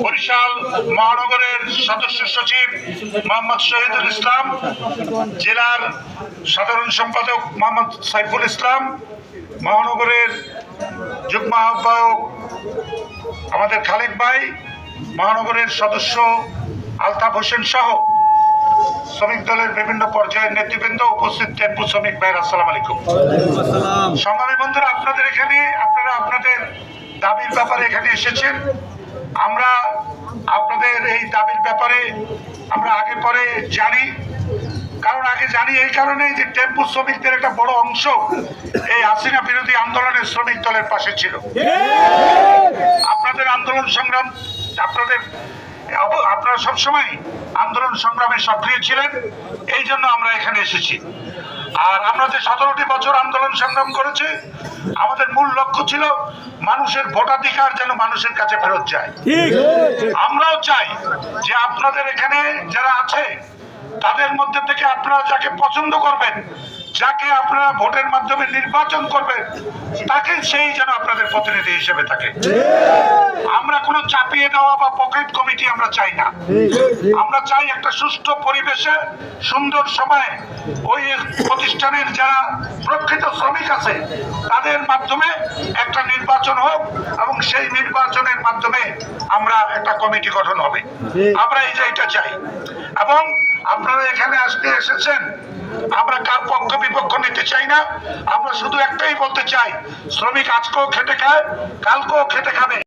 বরিশাল মহানগরের সদস্য সচিব মোহাম্মদ শহীদুল ইসলাম, জেলার সাধারণ সম্পাদক মোহাম্মদ সাইফুল ইসলাম, মহানগরের যুগ্ম আহ্বায়ক আমাদের খালেক ভাই, মহানগরের সদস্য আলতাফ হোসেন সহ শ্রমিক দলের বিভিন্ন পর্যায়ের নেতৃবৃন্দ, উপস্থিত টেম্পু শ্রমিক ভাইয়ের আসসালামু আলাইকুম। সংগ্রামী বন্ধুরা, আপনারা আপনাদের দাবির ব্যাপারে এখানে এসেছেন। আমরা আপনাদের এই দাবির ব্যাপারে আমরা আগে পরে জানি, কারণ আগে জানি এই কারণেই যে টেম্পু শ্রমিকদের একটা বড় অংশ এই হাসিনা বিরোধী আন্দোলনের শ্রমিক দলের পাশে ছিল। আপনাদের আন্দোলন সংগ্রাম আপনারা সবসময় আন্দোলন সংগ্রামে সক্রিয় ছিলেন, এই জন্য আমরা এখানে এসেছি। আর আমরা যে 17টি বছর আন্দোলন সংগ্রাম করেছি, আমাদের মূল লক্ষ্য ছিল মানুষের ভোটাধিকার যেন মানুষের কাছে ফেরত যায়। আমরাও চাই যে আপনাদের এখানে যারা আছে তাদের মধ্যে থেকে আপনারা যাকে পছন্দ করবেন, যাকে আপনারা ভোটের মাধ্যমে নির্বাচন করবেন, তাকে সেই যেন আপনাদের প্রতিনিধি হিসেবে থাকে। আমরা কোনো চাপিয়ে দেওয়া বা পকেট কমিটি আমরা চাই না। আমরা চাই একটা সুষ্ঠু পরিবেশে সুন্দর সময়ে ওই প্রতিষ্ঠানের যারা প্রকৃত শ্রমিক আছে তাদের মাধ্যমে একটা নির্বাচন হোক, এবং সেই নির্বাচনের মাধ্যমে আমরা একটা কমিটি গঠন হবে। আমরা এটা চাই। এবং আপনারা এখানে আজকে এসেছেন, আমরা কার পক্ষ বিপক্ষ নিতে চাই না। আমরা শুধু একটাই বলতে চাই, শ্রমিক আজকেও খেটে খায়, কালকেও খেটে খাবে।